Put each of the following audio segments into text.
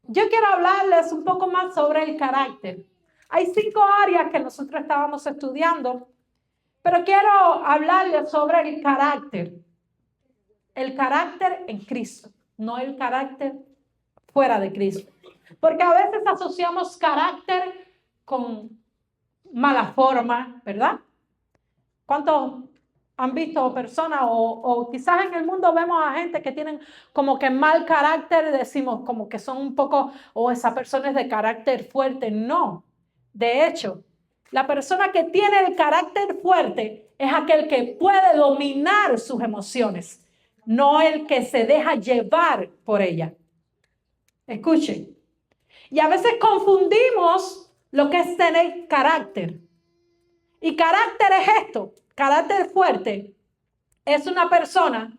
Yo quiero hablarles un poco más sobre el carácter. Hay 5 áreas que nosotros estábamos estudiando, pero quiero hablarles sobre el carácter. El carácter en Cristo, no el carácter fuera de Cristo. Porque a veces asociamos carácter con mala forma, ¿verdad? ¿Cuántos han visto personas o quizás en el mundo vemos a gente que tienen como que mal carácter, decimos como que son un poco, o esa persona es de carácter fuerte? No, de hecho, la persona que tiene el carácter fuerte es aquel que puede dominar sus emociones, no el que se deja llevar por ella. Escuchen, y a veces confundimos lo que es tener carácter. Y carácter es esto. Carácter fuerte es una persona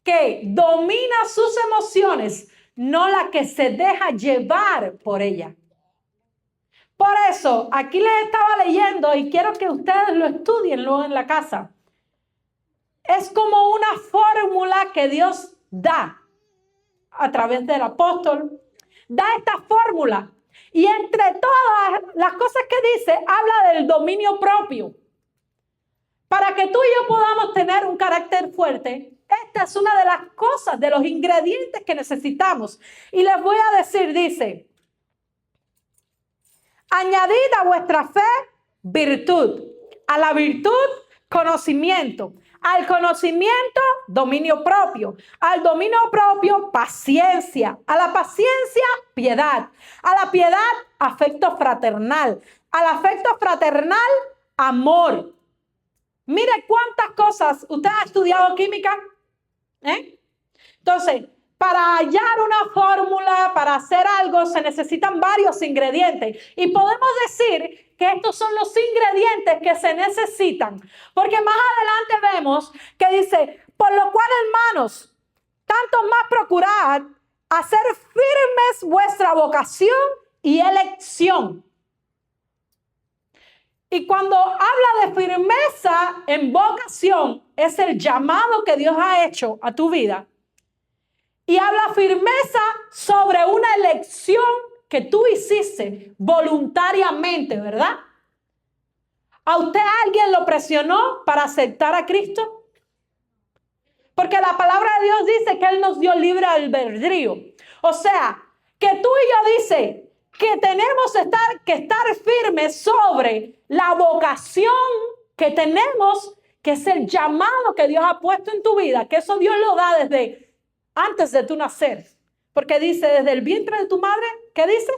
que domina sus emociones, no la que se deja llevar por ella. Por eso, aquí les estaba leyendo y quiero que ustedes lo estudien luego en la casa. Es como una fórmula que Dios da a través del apóstol. Da esta fórmula y entre todas las cosas que dice, habla del dominio propio. Para que tú y yo podamos tener un carácter fuerte, esta es una de las cosas, de los ingredientes que necesitamos. Y les voy a decir, dice, añadid a vuestra fe virtud, a la virtud conocimiento, al conocimiento dominio propio, al dominio propio paciencia, a la paciencia piedad, a la piedad afecto fraternal, al afecto fraternal amor. Mire cuántas cosas. ¿Usted ha estudiado química? Entonces, para hallar una fórmula, para hacer algo, se necesitan varios ingredientes. Y podemos decir que estos son los ingredientes que se necesitan. Porque más adelante vemos que dice, por lo cual, hermanos, tanto más procurad hacer firmes vuestra vocación y elección. Y cuando habla de firmeza en vocación, es el llamado que Dios ha hecho a tu vida. Y habla firmeza sobre una elección que tú hiciste voluntariamente, ¿verdad? ¿A usted alguien lo presionó para aceptar a Cristo? Porque la palabra de Dios dice que Él nos dio libre albedrío. O sea, que tú y yo dice que tenemos que estar firmes sobre la vocación que tenemos, que es el llamado que Dios ha puesto en tu vida, que eso Dios lo da desde antes de tu nacer. Porque dice, desde el vientre de tu madre, ¿qué dice?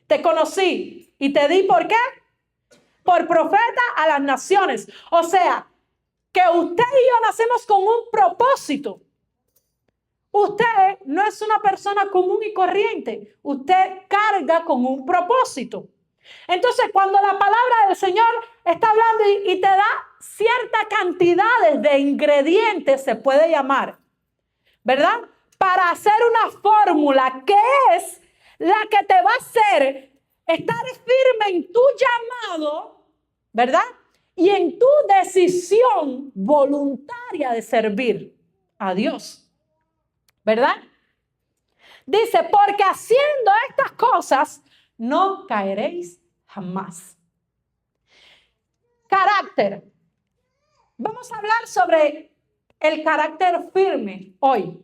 Te conocí y te di, ¿por qué? Por profeta a las naciones. O sea, que usted y yo nacemos con un propósito. Usted no es una persona común y corriente. Usted carga con un propósito. Entonces, cuando la palabra del Señor está hablando y te da cierta cantidad de ingredientes, se puede llamar, ¿verdad? Para hacer una fórmula que es la que te va a hacer estar firme en tu llamado, ¿verdad? Y en tu decisión voluntaria de servir a Dios. ¿Verdad? Dice, porque haciendo estas cosas no caeréis jamás. Carácter. Vamos a hablar sobre el carácter firme hoy.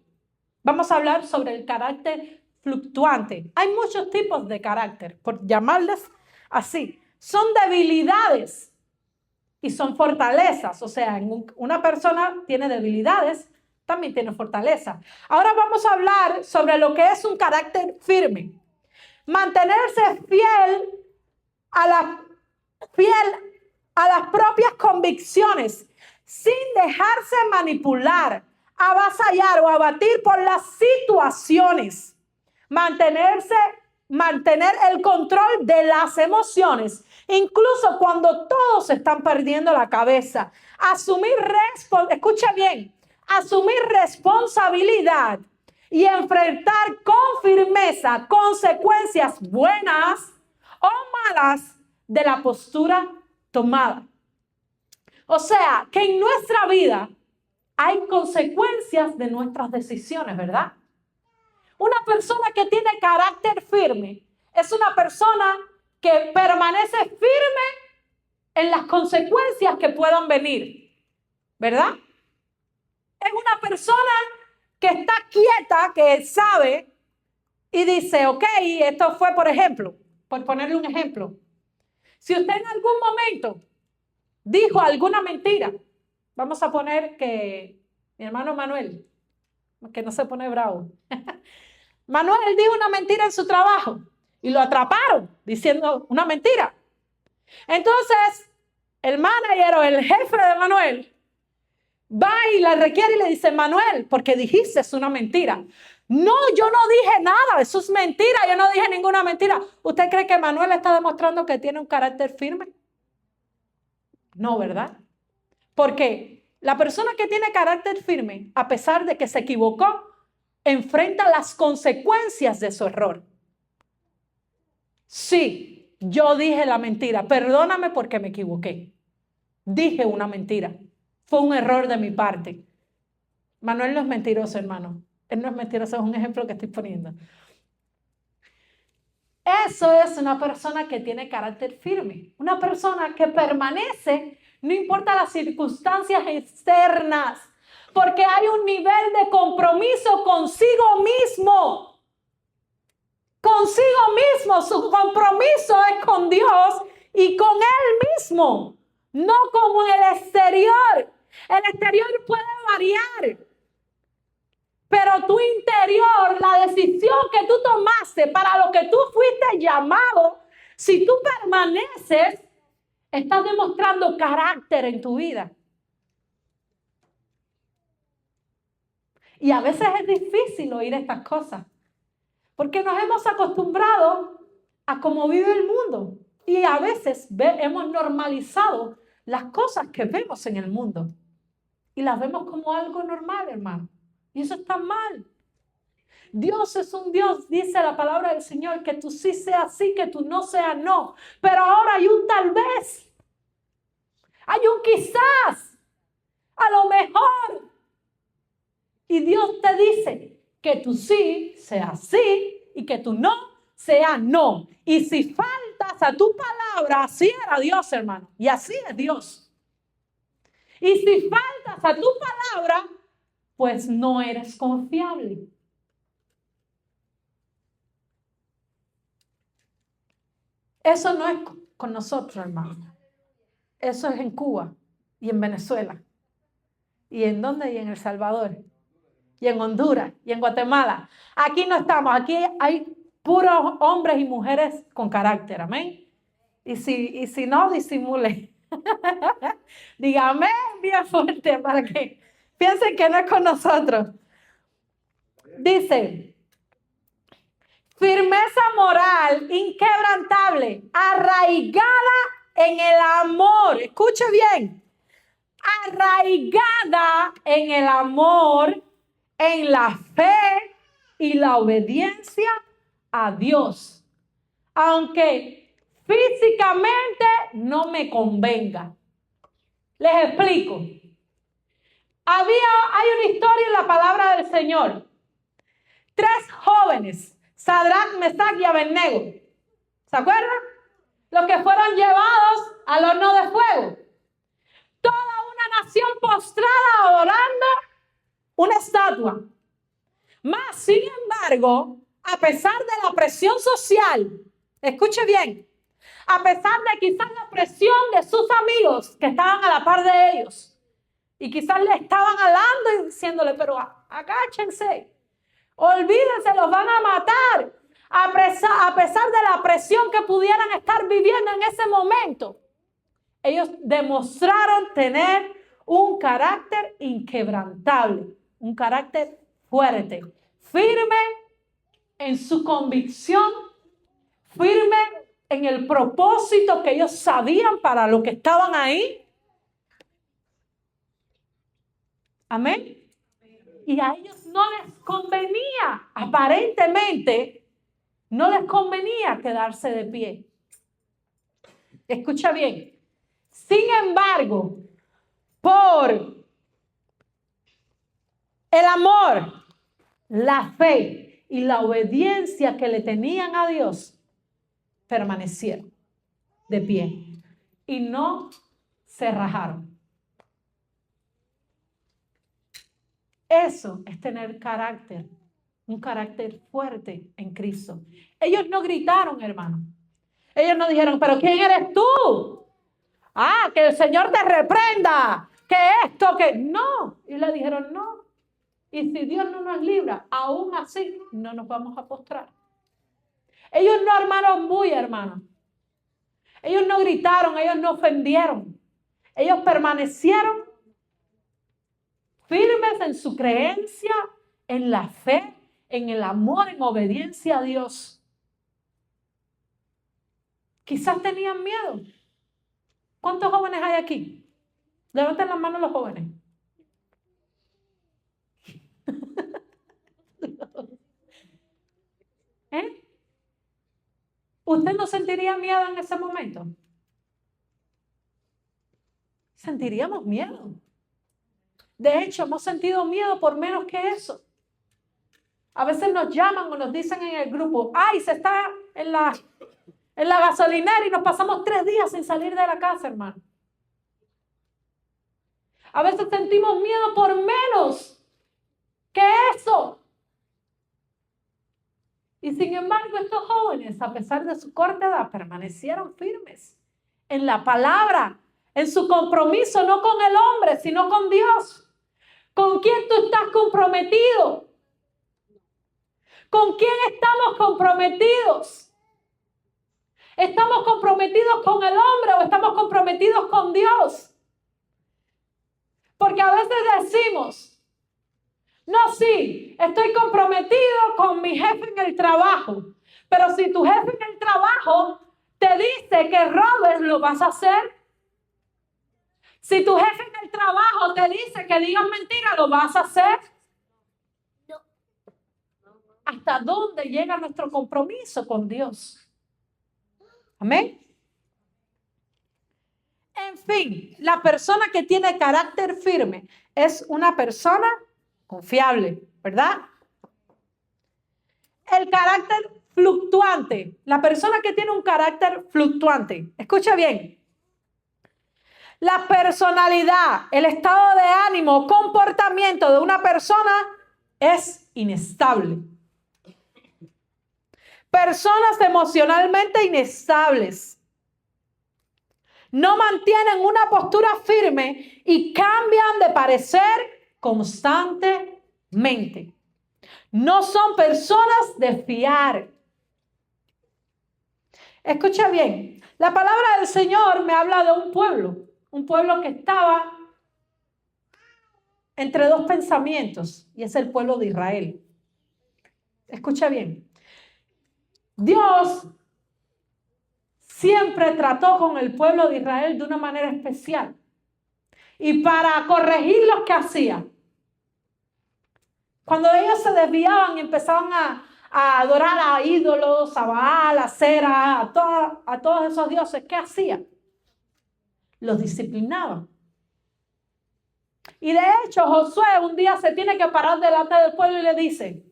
Vamos a hablar sobre el carácter fluctuante. Hay muchos tipos de carácter, por llamarles así. Son debilidades y son fortalezas. O sea, una persona tiene debilidades, también tiene fortaleza. Ahora vamos a hablar sobre lo que es un carácter firme. Mantenerse fiel a las propias convicciones, sin dejarse manipular, avasallar o abatir por las situaciones. Mantener el control de las emociones, incluso cuando todos están perdiendo la cabeza. Escucha bien. Asumir responsabilidad y enfrentar con firmeza consecuencias buenas o malas de la postura tomada. O sea, que en nuestra vida hay consecuencias de nuestras decisiones, ¿verdad? Una persona que tiene carácter firme es una persona que permanece firme en las consecuencias que puedan venir, ¿verdad? Es una persona que está quieta, que sabe y dice, ok, esto fue, por ejemplo, por ponerle un ejemplo. Si usted en algún momento dijo alguna mentira, vamos a poner que mi hermano Manuel, que no se pone bravo, Manuel dijo una mentira en su trabajo y lo atraparon diciendo una mentira. Entonces, el manager o el jefe de Manuel va y le requiere y le dice, Manuel, porque dijiste una mentira. No, yo no dije nada, eso es mentira, yo no dije ninguna mentira. ¿Usted cree que Manuel está demostrando que tiene un carácter firme? No, ¿verdad? Porque la persona que tiene carácter firme, a pesar de que se equivocó, enfrenta las consecuencias de su error. Sí, yo dije la mentira, perdóname porque me equivoqué. Dije una mentira, fue un error de mi parte. Manuel no es mentiroso, hermano. Él no es mentiroso, es un ejemplo que estoy poniendo. Eso es una persona que tiene carácter firme, una persona que permanece, no importa las circunstancias externas, porque hay un nivel de compromiso consigo mismo. Consigo mismo, su compromiso es con Dios y con Él mismo, no con el exterior. El exterior puede variar, pero tu interior, la decisión que tú tomaste para lo que tú fuiste llamado, si tú permaneces, estás demostrando carácter en tu vida. Y a veces es difícil oír estas cosas, porque nos hemos acostumbrado a cómo vive el mundo. Y a veces hemos normalizado las cosas que vemos en el mundo. Y las vemos como algo normal, hermano. Y eso está mal. Dios es un Dios, dice la palabra del Señor, que tú sí seas sí, que tú no seas no. Pero ahora hay un tal vez. Hay un quizás. A lo mejor. Y Dios te dice que tú sí seas sí y que tú no sea no. Y si faltas a tu palabra, así era Dios, hermano. Y así es Dios. Y si faltas a tu palabra, pues no eres confiable. Eso no es con nosotros, hermano. Eso es en Cuba y en Venezuela. ¿Y en dónde? Y en El Salvador. Y en Honduras y en Guatemala. Aquí no estamos. Aquí hay puros hombres y mujeres con carácter. Amén. Y si no, disimule. Dígame bien fuerte para que piensen que no es con nosotros. Dice, firmeza moral inquebrantable, arraigada en el amor. Escuche bien. Arraigada en el amor, en la fe y la obediencia a Dios. Aunque físicamente no me convenga. Les explico. Hay una historia en la palabra del Señor. 3 jóvenes, Sadrach, Mesach y Abednego. ¿Se acuerdan? Los que fueron llevados al horno de fuego. Toda una nación postrada adorando una estatua. Mas, sin embargo, a pesar de la presión social, escuche bien, a pesar de quizás la presión de sus amigos que estaban a la par de ellos y quizás le estaban hablando y diciéndole, pero agáchense, olvídense, los van a matar. A pesar de la presión que pudieran estar viviendo en ese momento, ellos demostraron tener un carácter inquebrantable, un carácter fuerte, firme en su convicción, firme en el propósito que ellos sabían para lo que estaban ahí. Amén. Y a ellos no les convenía, aparentemente, no les convenía quedarse de pie. Escucha bien. Sin embargo, por el amor, la fe y la obediencia que le tenían a Dios, permanecieron de pie y no se rajaron. Eso es tener carácter, un carácter fuerte en Cristo. Ellos no gritaron, hermano. Ellos no dijeron, pero ¿quién eres tú? Ah, que el Señor te reprenda, que esto, que no. Y le dijeron, no. Y si Dios no nos libra, aún así no nos vamos a postrar. Ellos no armaron bulla, hermano. Ellos no gritaron, ellos no ofendieron. Ellos permanecieron firmes en su creencia, en la fe, en el amor, en obediencia a Dios. Quizás tenían miedo. ¿Cuántos jóvenes hay aquí? Levanten las manos los jóvenes. ¿Eh? ¿Usted no sentiría miedo en ese momento? Sentiríamos miedo. De hecho, hemos sentido miedo por menos que eso. A veces nos llaman o nos dicen en el grupo, ay, se está en la gasolinera y nos pasamos 3 días sin salir de la casa, hermano. A veces sentimos miedo por menos que eso. Y sin embargo, estos jóvenes, a pesar de su corta edad, permanecieron firmes en la palabra, en su compromiso, no con el hombre, sino con Dios. ¿Con quién tú estás comprometido? ¿Con quién estamos comprometidos? ¿Estamos comprometidos con el hombre o estamos comprometidos con Dios? Porque a veces decimos, no, sí, estoy comprometido con mi jefe en el trabajo, pero si tu jefe en el trabajo te dice que robes, ¿lo vas a hacer? Si tu jefe en el trabajo te dice que digas mentira, ¿lo vas a hacer? No. ¿Hasta dónde llega nuestro compromiso con Dios? Amén. En fin, la persona que tiene carácter firme es una persona confiable, ¿verdad? El carácter fluctuante, la persona que tiene un carácter fluctuante, escucha bien. La personalidad, el estado de ánimo, comportamiento de una persona es inestable. Personas emocionalmente inestables no mantienen una postura firme y cambian de parecer constantemente. No son personas de fiar. Escucha bien, la palabra del Señor me habla de un pueblo que estaba entre 2 pensamientos, y es el pueblo de Israel. Escucha bien. Dios siempre trató con el pueblo de Israel de una manera especial. Y para corregir lo que hacía, cuando ellos se desviaban y empezaban a adorar a ídolos, a Baal, a Cera, a todos esos dioses, ¿qué hacía? Los disciplinaban. Y de hecho, Josué un día se tiene que parar delante del pueblo y le dice,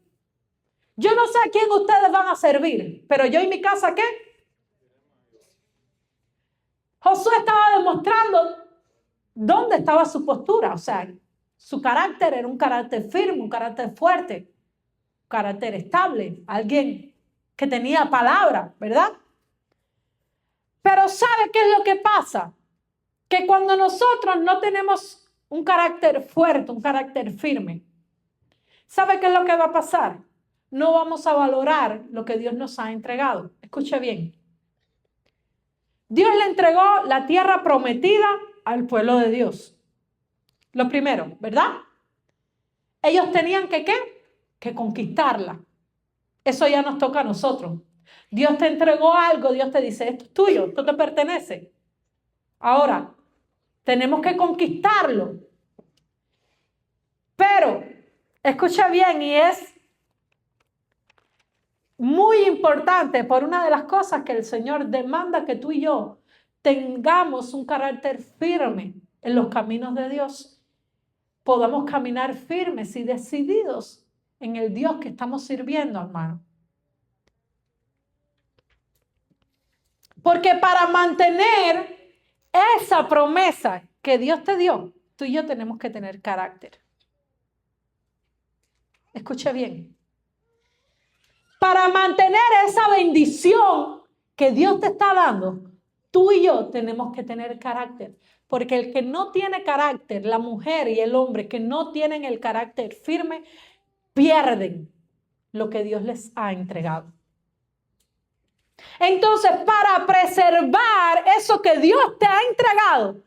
yo no sé a quién ustedes van a servir, pero yo y mi casa, ¿qué? Josué estaba demostrando dónde estaba su postura, o sea, su carácter era un carácter firme, un carácter fuerte, un carácter estable, alguien que tenía palabra, ¿verdad? Pero ¿sabe qué es lo que pasa? Que cuando nosotros no tenemos un carácter fuerte, un carácter firme, ¿sabe qué es lo que va a pasar? No vamos a valorar lo que Dios nos ha entregado. Escuche bien. Dios le entregó la tierra prometida al pueblo de Dios. Lo primero, ¿verdad? Ellos tenían que, ¿qué? Que conquistarla. Eso ya nos toca a nosotros. Dios te entregó algo, Dios te dice, esto es tuyo, esto te pertenece. Ahora, tenemos que conquistarlo. Pero, escucha bien, y es muy importante por una de las cosas que el Señor demanda que tú y yo tengamos un carácter firme en los caminos de Dios. Podamos caminar firmes y decididos en el Dios que estamos sirviendo, hermano. Porque para mantener esa promesa que Dios te dio, tú y yo tenemos que tener carácter. Escuche bien. Para mantener esa bendición que Dios te está dando, tú y yo tenemos que tener carácter. Porque el que no tiene carácter, la mujer y el hombre que no tienen el carácter firme, pierden lo que Dios les ha entregado. Entonces, para preservar eso que Dios te ha entregado,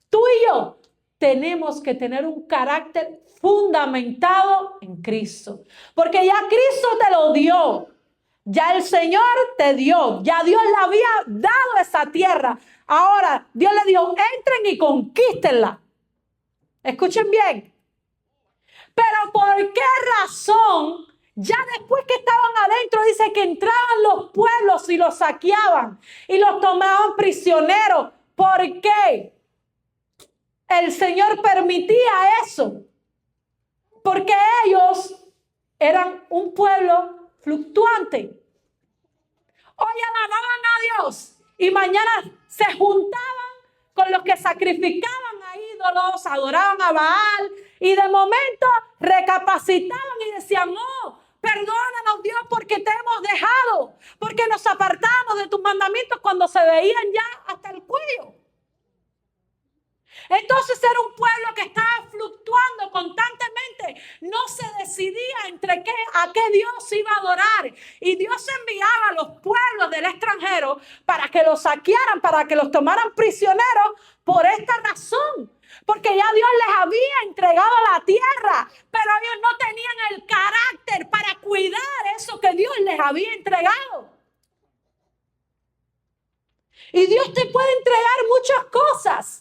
tú y yo tenemos que tener un carácter fundamentado en Cristo. Porque ya Cristo te lo dio. Ya el Señor te dio. Ya Dios le había dado esa tierra. Ahora, Dios le dijo, entren y conquístenla. Escuchen bien. Pero ¿por qué razón? Ya después que estaban adentro, dice que entraban los pueblos y los saqueaban y los tomaban prisioneros. ¿Por qué el Señor permitía eso? Porque ellos eran un pueblo fluctuante. Hoy alababan a Dios y mañana se juntaban con los que sacrificaban a ídolos, adoraban a Baal y de momento recapacitaban y decían, no, perdónanos Dios porque te hemos dejado, porque nos apartamos de tus mandamientos cuando se veían ya hasta el cuello. Entonces era un pueblo que estaba fluctuando constantemente, no se decidía entre a qué Dios iba a adorar. Y Dios enviaba a los pueblos del extranjero para que los saquearan, para que los tomaran prisioneros por esta razón. Porque ya Dios les había entregado la tierra, pero ellos no tenían el carácter para cuidar eso que Dios les había entregado. Y Dios te puede entregar muchas cosas.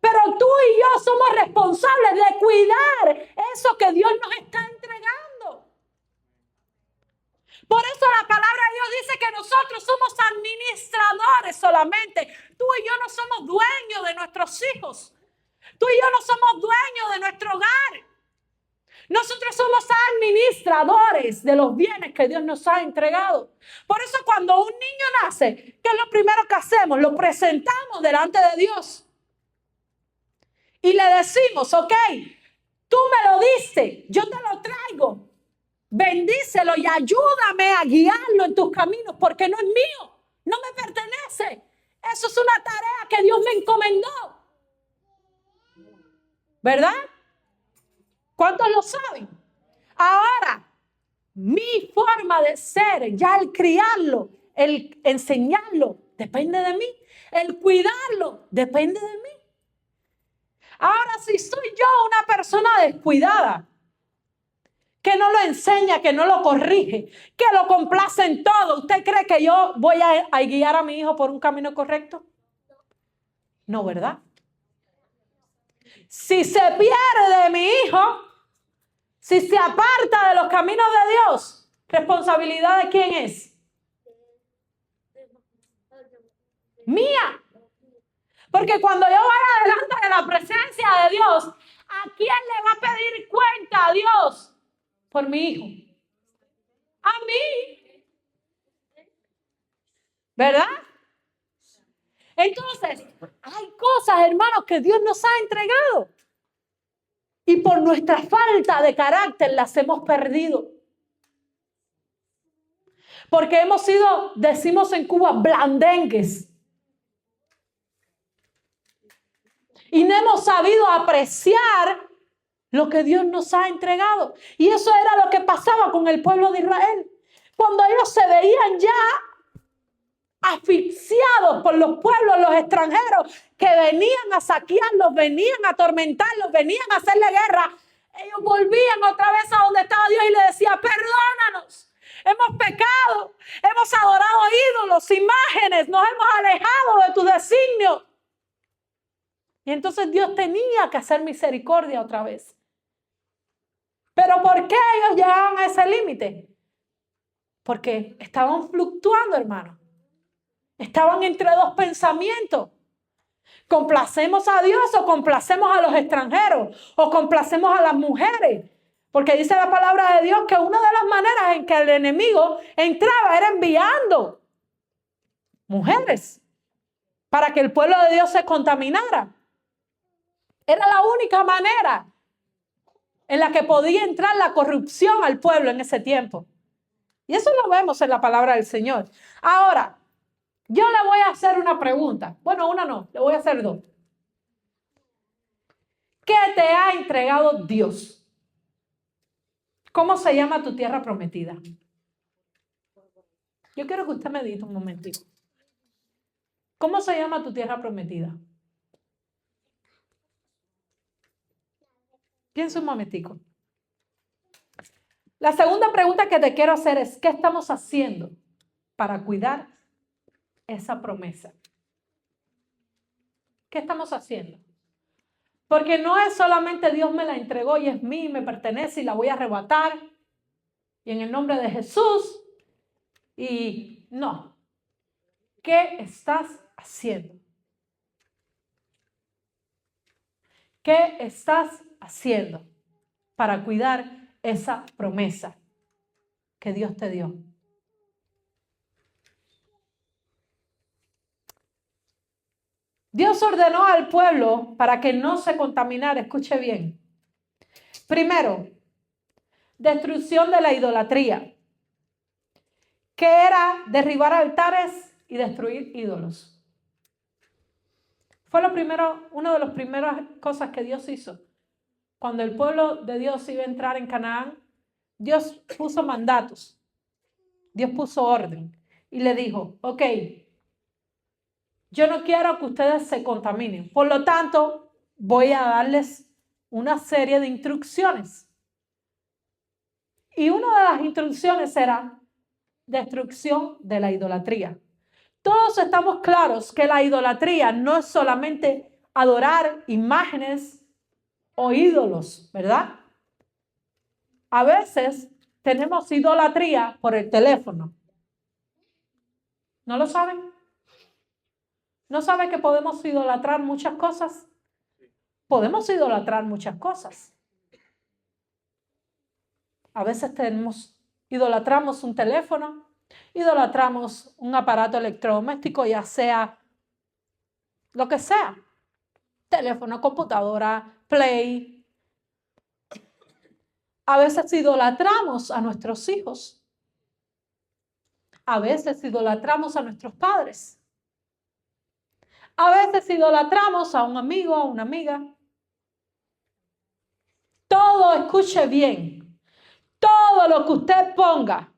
Pero tú y yo somos responsables de cuidar eso que Dios nos está entregando. Por eso la palabra de Dios dice que nosotros somos administradores solamente. Tú y yo no somos dueños de nuestros hijos. Tú y yo no somos dueños de nuestro hogar. Nosotros somos administradores de los bienes que Dios nos ha entregado. Por eso cuando un niño nace, ¿qué es lo primero que hacemos? Lo presentamos delante de Dios. Y le decimos, ok, tú me lo diste, yo te lo traigo. Bendícelo y ayúdame a guiarlo en tus caminos porque no es mío, no me pertenece. Eso es una tarea que Dios me encomendó. ¿Verdad? ¿Cuántos lo saben? Ahora, mi forma de ser, ya el criarlo, el enseñarlo, depende de mí. El cuidarlo, depende de mí. Ahora, si soy yo una persona descuidada, que no lo enseña, que no lo corrige, que lo complace en todo, ¿usted cree que yo voy a guiar a mi hijo por un camino correcto? No, ¿verdad? Si se pierde mi hijo, si se aparta de los caminos de Dios, ¿responsabilidad de quién es? Mía. Porque cuando yo vaya delante de la presencia de Dios, ¿a quién le va a pedir cuenta a Dios? Por mi hijo. A mí. ¿Verdad? Entonces, hay cosas, hermanos, que Dios nos ha entregado. Y por nuestra falta de carácter las hemos perdido. Porque hemos sido, decimos en Cuba, blandengues. Y no hemos sabido apreciar lo que Dios nos ha entregado. Y eso era lo que pasaba con el pueblo de Israel. Cuando ellos se veían ya asfixiados por los pueblos, los extranjeros, que venían a saquearlos, venían a atormentarlos, venían a hacerle guerra, ellos volvían otra vez a donde estaba Dios y le decía, perdónanos, hemos pecado, hemos adorado ídolos, imágenes, nos hemos alejado de tu designio. Y entonces Dios tenía que hacer misericordia otra vez. ¿Pero por qué ellos llegaban a ese límite? Porque estaban fluctuando, hermano. Estaban entre dos pensamientos. ¿Complacemos a Dios o complacemos a los extranjeros? ¿O complacemos a las mujeres? Porque dice la palabra de Dios que una de las maneras en que el enemigo entraba era enviando mujeres para que el pueblo de Dios se contaminara. Era la única manera en la que podía entrar la corrupción al pueblo en ese tiempo. Y eso lo vemos en la palabra del Señor. Ahora, yo le voy a hacer una pregunta. Bueno, una no, le voy a hacer dos. ¿Qué te ha entregado Dios? ¿Cómo se llama tu tierra prometida? Yo quiero que usted medite un momentito. ¿Cómo se llama tu tierra prometida? Piensa un momentico. La segunda pregunta que te quiero hacer es, ¿qué estamos haciendo para cuidar esa promesa? ¿Qué estamos haciendo? Porque no es solamente Dios me la entregó y es mía y me pertenece y la voy a arrebatar y en el nombre de Jesús. Y no. ¿Qué estás haciendo? ¿Qué estás haciendo para cuidar esa promesa que Dios te dio? Dios ordenó al pueblo para que no se contaminara. Escuche bien. Primero, destrucción de la idolatría, que era derribar altares y destruir ídolos. Fue una de las primeras cosas que Dios hizo. Cuando el pueblo de Dios iba a entrar en Canaán, Dios puso mandatos. Dios puso orden y le dijo, ok, yo no quiero que ustedes se contaminen. Por lo tanto, voy a darles una serie de instrucciones. Y una de las instrucciones era destrucción de la idolatría. Todos estamos claros que la idolatría no es solamente adorar imágenes o ídolos, ¿verdad? A veces tenemos idolatría por el teléfono. ¿No lo saben? ¿No saben que podemos idolatrar muchas cosas? Podemos idolatrar muchas cosas. A veces idolatramos un teléfono, idolatramos un aparato electrodoméstico, ya sea lo que sea. Teléfono, computadora, play. A veces idolatramos a nuestros hijos. A veces idolatramos a nuestros padres. A veces idolatramos a un amigo, a una amiga. Todo, escuche bien, todo lo que usted ponga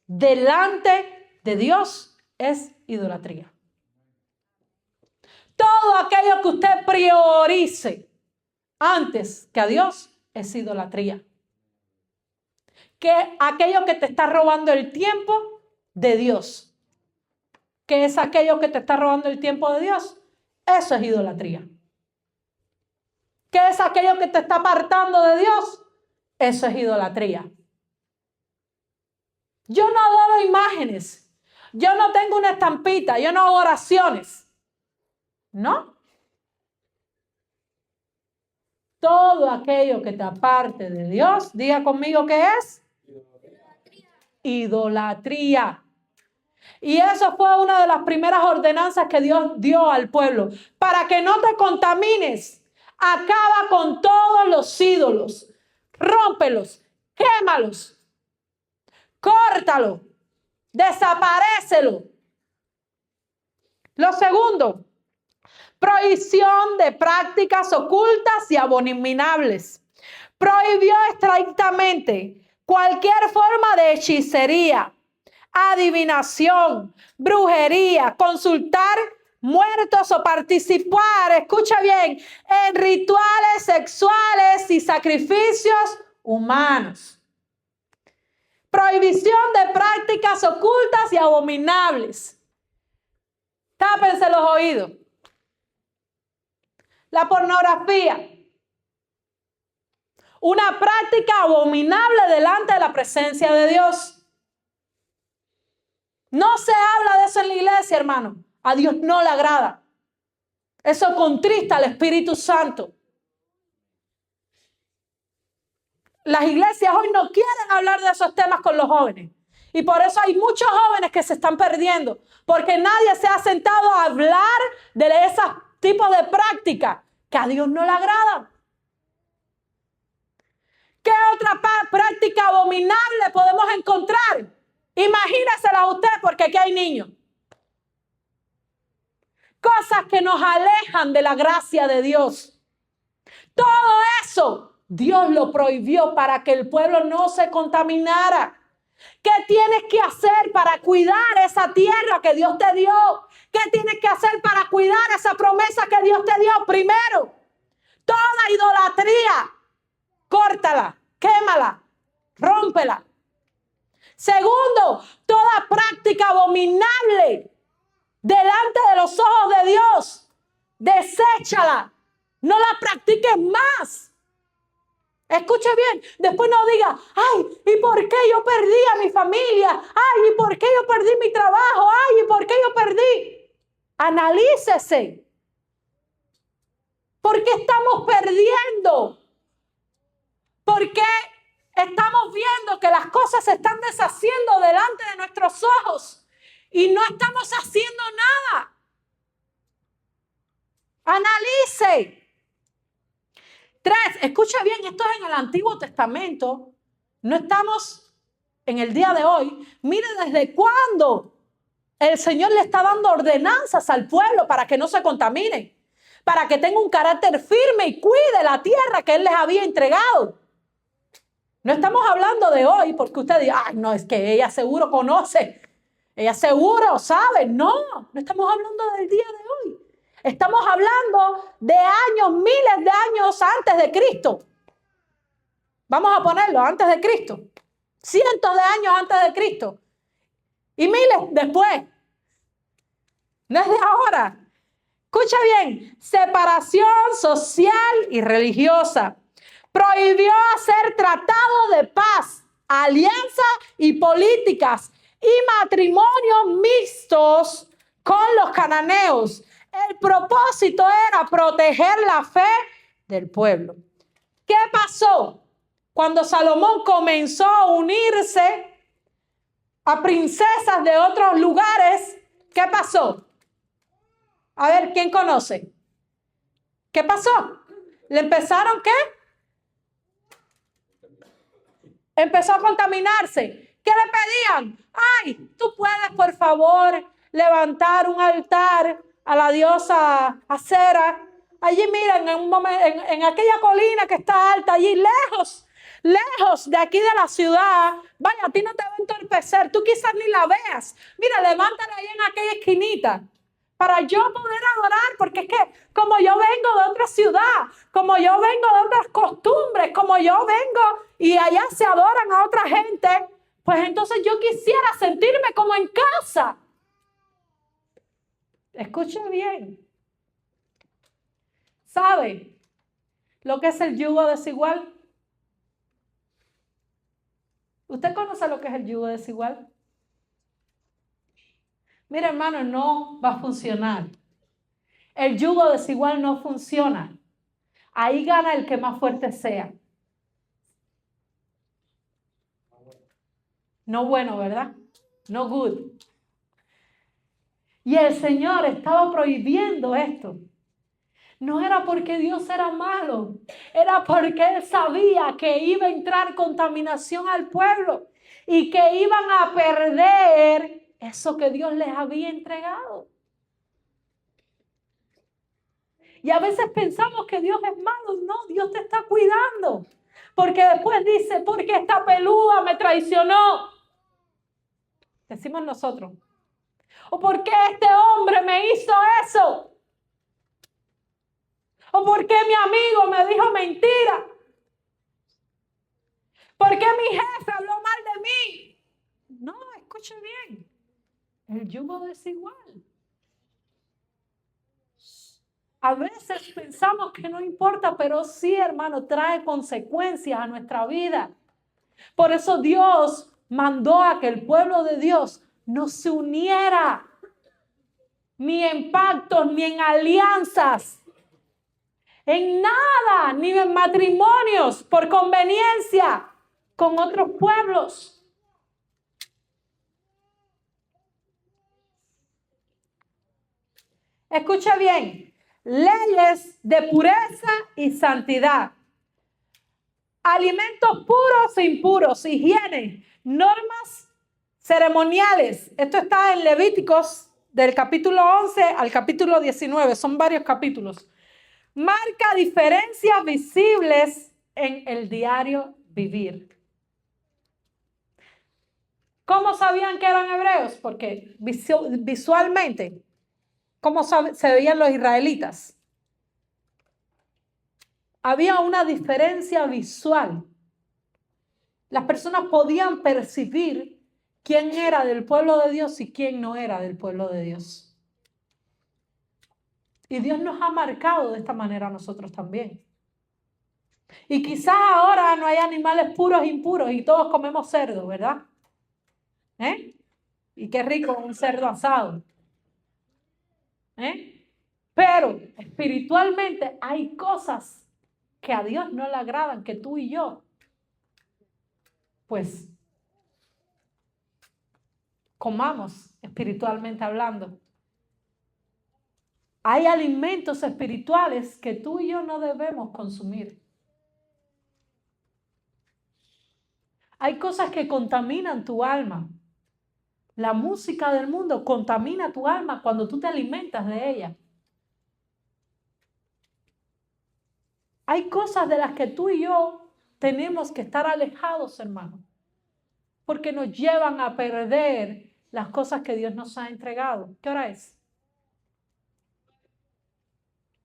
delante de Dios es idolatría. Todo aquello que usted priorice antes que a Dios es idolatría. Que aquello que te está robando el tiempo de Dios. ¿Qué es aquello que te está robando el tiempo de Dios? Eso es idolatría. ¿Qué es aquello que te está apartando de Dios? Eso es idolatría. Yo no adoro imágenes. Yo no tengo una estampita. Yo no hago oraciones. ¿No? Todo aquello que te aparte de Dios, diga conmigo qué es. Idolatría. Y eso fue una de las primeras ordenanzas que Dios dio al pueblo. Para que no te contamines, acaba con todos los ídolos. Rómpelos, quémalos, córtalo, desaparécelo. Lo segundo, prohibición de prácticas ocultas y abominables. Prohibió estrictamente cualquier forma de hechicería, adivinación, brujería, consultar muertos o participar, escucha bien, en rituales sexuales y sacrificios humanos. Prohibición de prácticas ocultas y abominables. Tápense los oídos. La pornografía. Una práctica abominable delante de la presencia de Dios. No se habla de eso en la iglesia, hermano. A Dios no le agrada. Eso contrista al Espíritu Santo. las iglesias hoy no quieren hablar de esos temas con los jóvenes. Y por eso hay muchos jóvenes que se están perdiendo, porque nadie se ha sentado a hablar de esos tipos de prácticas que a Dios no le agradan. ¿Qué otra práctica abominable podemos encontrar? Imagínensela usted, porque aquí hay niños. Cosas que nos alejan de la gracia de Dios. Todo eso Dios lo prohibió para que el pueblo no se contaminara. ¿Qué tienes que hacer para cuidar esa tierra que Dios te dio? ¿Qué tienes que hacer para cuidar esa promesa que Dios te dio? Primero, toda idolatría, córtala, quémala, rómpela. Segundo, toda práctica abominable delante de los ojos de Dios, deséchala, no la practiques más. Escuche bien, después no diga, ay, ¿y por qué yo perdí a mi familia? Ay, ¿y por qué yo perdí mi trabajo? Ay, ¿y por qué yo perdí? Analícese. ¿Por qué estamos perdiendo? ¿Por qué estamos viendo que las cosas se están deshaciendo delante de nuestros ojos y no estamos haciendo nada? Analice. 3, escucha bien, esto es en el Antiguo Testamento. No estamos en el día de hoy. Mire desde cuándo el Señor le está dando ordenanzas al pueblo para que no se contaminen, para que tenga un carácter firme y cuide la tierra que Él les había entregado. No estamos hablando de hoy porque usted diga, ay, no, es que ella seguro conoce, ella seguro sabe. No, no estamos hablando del día de hoy. Estamos hablando de años, miles de años antes de Cristo. Vamos a ponerlo, antes de Cristo. Cientos de años antes de Cristo. Y miles después. No es de ahora. Escucha bien. Separación social y religiosa. Prohibió hacer tratados de paz, alianzas y políticas y matrimonios mixtos con los cananeos. El propósito era proteger la fe del pueblo. ¿Qué pasó? Cuando Salomón comenzó a unirse a princesas de otros lugares, ¿qué pasó? A ver, ¿quién conoce? ¿Qué pasó? ¿Le empezaron qué? Empezó a contaminarse. ¿Qué le pedían? Ay, tú puedes, por favor, levantar un altar a la diosa Acera. Allí, miren, en aquella colina que está alta, allí lejos de aquí de la ciudad. Vaya, a ti no te va a entorpecer, tú quizás ni la veas. Mira, levántala ahí en aquella esquinita para yo poder adorar, porque es que como yo vengo de otra ciudad, como yo vengo de otras costumbres, como yo vengo y allá se adoran a otra gente, pues entonces yo quisiera sentirme como en casa. Escuche bien. ¿Sabe lo que es el yugo desigual? ¿Usted conoce lo que es el yugo desigual? Mira, hermano, no va a funcionar. El yugo desigual no funciona. Ahí gana el que más fuerte sea. No bueno, ¿verdad? No good. Y el Señor estaba prohibiendo esto. No era porque Dios era malo, era porque Él sabía que iba a entrar contaminación al pueblo y que iban a perder eso que Dios les había entregado. Y a veces pensamos que Dios es malo. No, Dios te está cuidando. Porque después dice, porque esta peluda me traicionó. Decimos nosotros. O porque este hombre me hizo eso. ¿O por qué mi amigo me dijo mentira? ¿Por qué mi jefe habló mal de mí? No, escuche bien. El yugo desigual. A veces pensamos que no importa, pero sí, hermano, trae consecuencias a nuestra vida. Por eso Dios mandó a que el pueblo de Dios no se uniera ni en pactos ni en alianzas. en nada, ni en matrimonios por conveniencia con otros pueblos. Escucha bien, leyes de pureza y santidad, alimentos puros e impuros, higiene, normas ceremoniales. Esto está en Levíticos del capítulo 11 al capítulo 19, son varios capítulos. Marca diferencias visibles en el diario vivir. ¿Cómo sabían que eran hebreos? Porque visualmente, ¿cómo se veían los israelitas? Había una diferencia visual. Las personas podían percibir quién era del pueblo de Dios y quién no era del pueblo de Dios. Y Dios nos ha marcado de esta manera a nosotros también. Y quizás ahora no hay animales puros e impuros y todos comemos cerdo, ¿verdad? Y qué rico un cerdo asado. Pero espiritualmente hay cosas que a Dios no le agradan, que tú y yo, pues, comamos espiritualmente hablando. Hay alimentos espirituales que tú y yo no debemos consumir. Hay cosas que contaminan tu alma. La música del mundo contamina tu alma cuando tú te alimentas de ella. Hay cosas de las que tú y yo tenemos que estar alejados, hermano, porque nos llevan a perder las cosas que Dios nos ha entregado. ¿Qué hora es?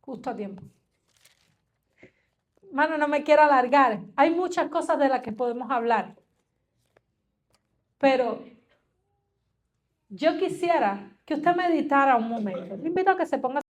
Justo a tiempo. Hermano, no me quiero alargar. Hay muchas cosas de las que podemos hablar. Pero yo quisiera que usted meditara un momento. Le invito a que se ponga